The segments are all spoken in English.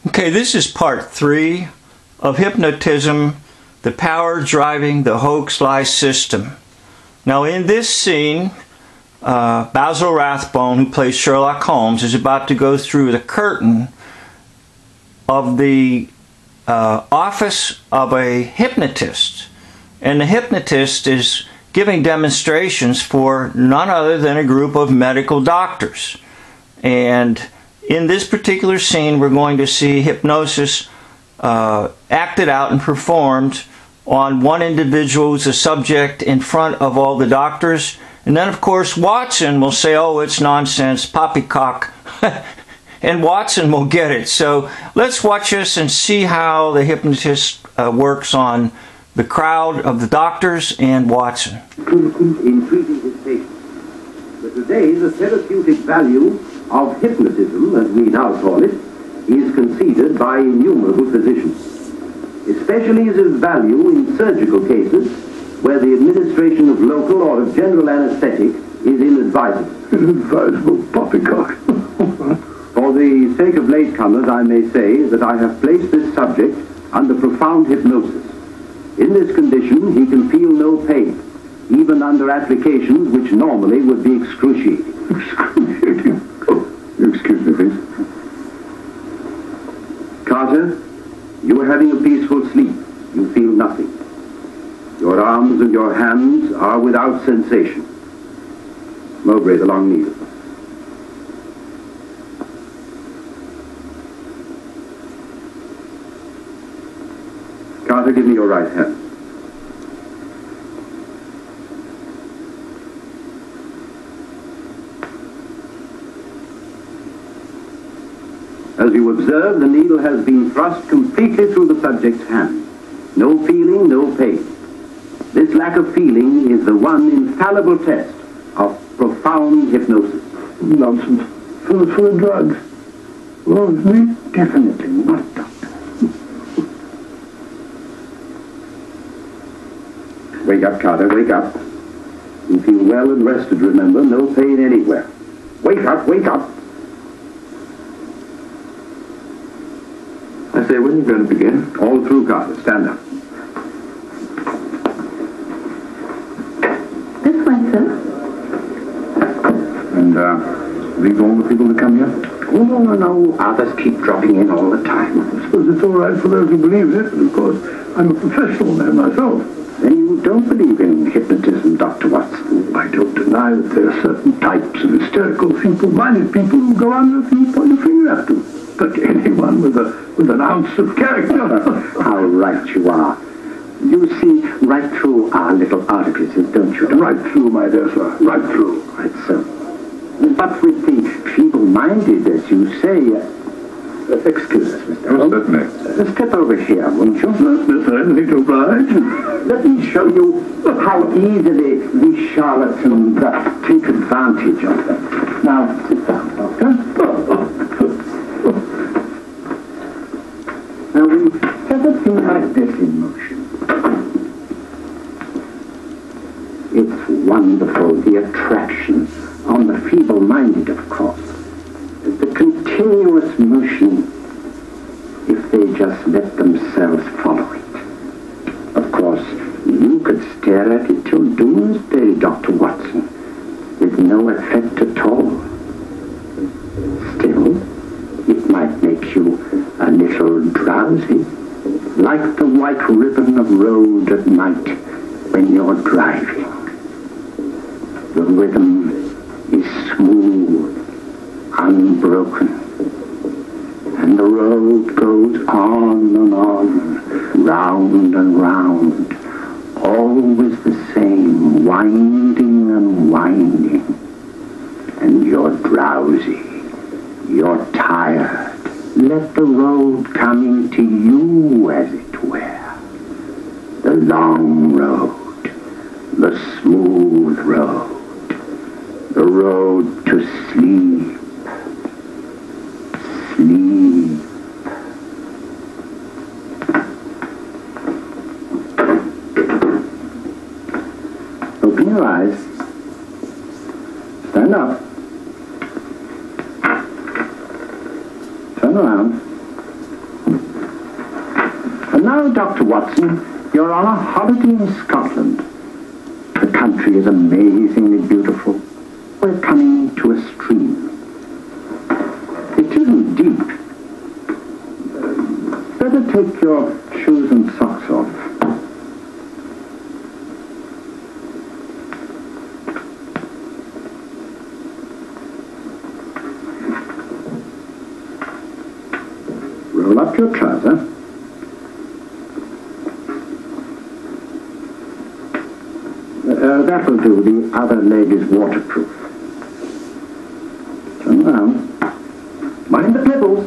Okay, this is part 3 of Hypnotism, the power driving the Hoax-Lie system. Now in this scene, Basil Rathbone, who plays Sherlock Holmes, is about to go through the curtain of the office of a hypnotist. And the hypnotist is giving demonstrations for none other than a group of medical doctors. And in this particular scene, we're going to see hypnosis acted out and performed on one individual who's a subject in front of all the doctors. And then, of course, Watson will say, oh, it's nonsense, poppycock. And Watson will get it. So let's watch this and see how the hypnotist works on the crowd of the doctors and Watson. In treating his patients. But today, the therapeutic value of hypnotism, as we now call it, is conceded by innumerable physicians. Especially is its value in surgical cases where the administration of local or of general anesthetic is inadvisable. Inadvisable poppycock. For the sake of latecomers, I may say that I have placed this subject under profound hypnosis. In this condition, he can feel no pain, even under applications which normally would be excruciating. Excruciating? Oh, excuse me, please. Carter, you are having a peaceful sleep. You feel nothing. Your arms and your hands are without sensation. Mowbray, the long needle. Carter, give me your right hand. As you observe, the needle has been thrust completely through the subject's hand. No feeling, no pain. This lack of feeling is the one infallible test of profound hypnosis. Nonsense. Full of drugs. Well, me? Definitely not, Doctor. Wake up, Carter, wake up. You feel well and rested, remember. No pain anywhere. Wake up, wake up. I say, when are you going to begin? All through, Carter. Stand up. This way, sir. And, these all the people that come here? Oh, no. Others keep dropping in all the time. I suppose it's all right for those who believe it, but of course, I'm a professional man myself. Then you don't believe in hypnotism, Dr. Watson? I don't deny that there are certain types of hysterical, feeble-minded people who go under if you point your finger at them. But anyone with an ounce of character. How right you are. You see right through our little artifices, don't you? Right through, my dear sir. Right through. Right so. But with the feeble-minded, as you say... excuse us, Mr. Holmes. Certainly. Step over here, won't you? Certainly, sir. Anything to oblige. Let me show you how easily these charlatans take advantage of them. Now, sit down, Doctor. Now, we set a thing like this in motion. It's wonderful, the attraction on the feeble-minded, of course. The continuous motion, if they just let themselves follow it. Of course, you could stare at it till doomsday, Dr. Watson, with no effect at all. Still, it might make you a little drowsy, like the white ribbon of road at night when you're driving. The rhythm is smooth, unbroken, and the road goes on and on, round and round, always the same, winding and winding, and you're drowsy, you're tired. Let the road come into you, as it were. The long road, the smooth road, the road to sleep. Sleep. Open your eyes. Stand up. Turn around. And now, Dr. Watson, you're on a holiday in Scotland. The country is amazingly beautiful. We're coming to a stream. It isn't deep. Better take your shoes and socks off. Roll up your trouser. That'll do. The other leg is waterproof. Turn around. Mind the pebbles.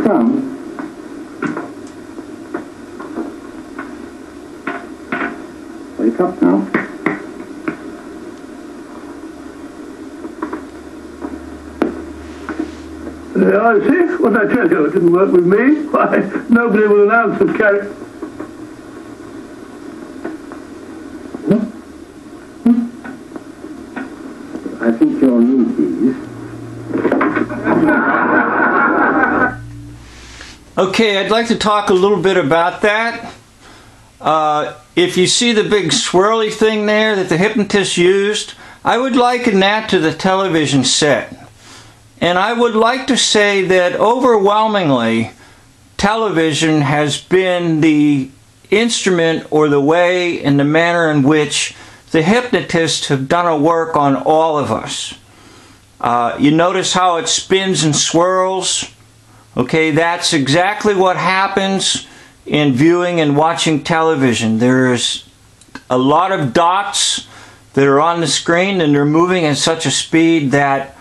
Down. Wake up now. I see. What I tell you, it didn't work with me. Why, nobody will announce the character. I think you'll need these. Okay, I'd like to talk a little bit about that. If you see the big swirly thing there that the hypnotist used, I would liken that to the television set. And I would like to say that overwhelmingly, television has been the instrument or the way and the manner in which the hypnotists have done a work on all of us. You notice how it spins and swirls? Okay, that's exactly what happens in viewing and watching television. There's a lot of dots that are on the screen, and they're moving at such a speed that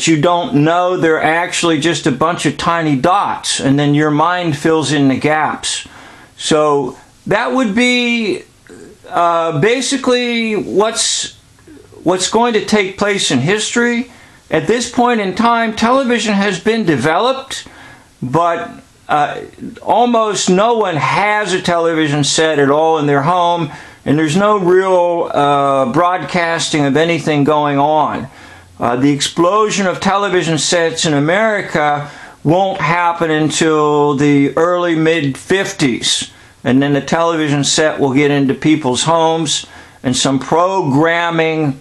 you don't know they're actually just a bunch of tiny dots, and then your mind fills in the gaps. So that would be basically what's going to take place in history. At this point in time, television has been developed, but almost no one has a television set at all in their home, and there's no real broadcasting of anything going on. The explosion of television sets in America won't happen until the early mid-50s, and then the television set will get into people's homes, and some programming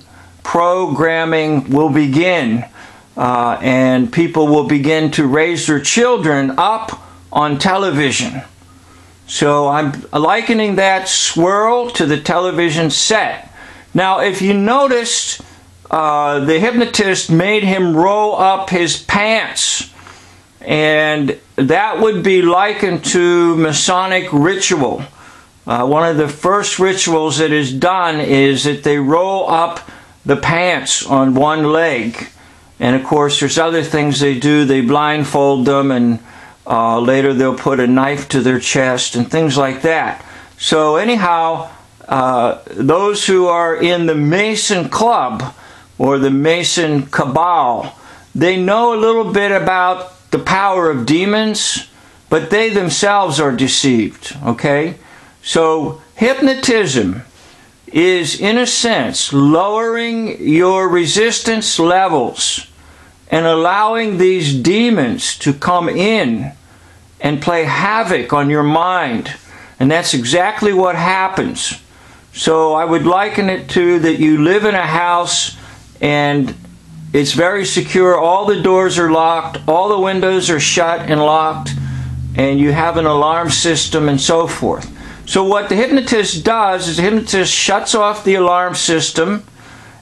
will begin, and people will begin to raise their children up on television. So I'm likening that swirl to the television set. Now, if you noticed, the hypnotist made him roll up his pants, and that would be likened to Masonic ritual. One of the first rituals that is done is that they roll up the pants on one leg, and of course there's other things they do. They blindfold them, and later they'll put a knife to their chest and things like that. So anyhow, those who are in the Mason Club or the Mason Cabal, they know a little bit about the power of demons, but they themselves are deceived, okay? So hypnotism is, in a sense, lowering your resistance levels and allowing these demons to come in and play havoc on your mind. And that's exactly what happens. So I would liken it to that you live in a house and it's very secure. All the doors are locked, all the windows are shut and locked, and you have an alarm system and so forth. So what the hypnotist does is the hypnotist shuts off the alarm system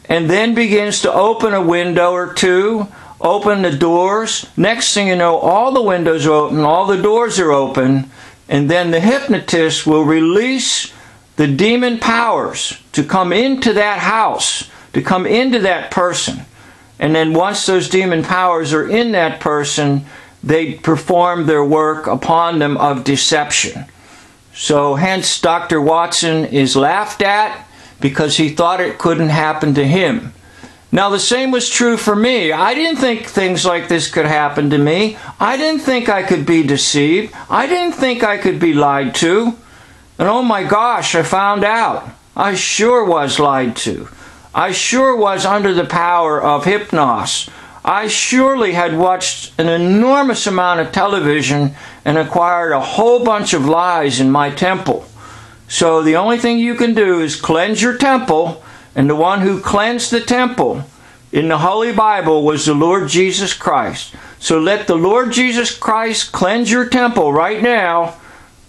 and then begins to open a window or two, open the doors. Next thing you know, all the windows are open, all the doors are open, and then the hypnotist will release the demon powers to come into that house, to come into that person. And then once those demon powers are in that person, they perform their work upon them of deception. So hence Dr. Watson is laughed at because he thought it couldn't happen to him. Now the same was true for me. I didn't think things like this could happen to me. I didn't think I could be deceived. I didn't think I could be lied to. And oh my gosh, I found out. I sure was lied to. I sure was under the power of hypnos. I surely had watched an enormous amount of television and acquired a whole bunch of lies in my temple. So the only thing you can do is cleanse your temple, and the one who cleansed the temple in the Holy Bible was the Lord Jesus Christ. So let the Lord Jesus Christ cleanse your temple right now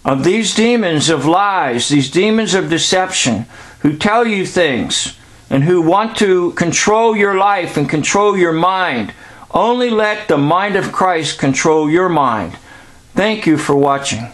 of these demons of lies, these demons of deception, who tell you things and who want to control your life and control your mind. Only let the mind of Christ control your mind. Thank you for watching.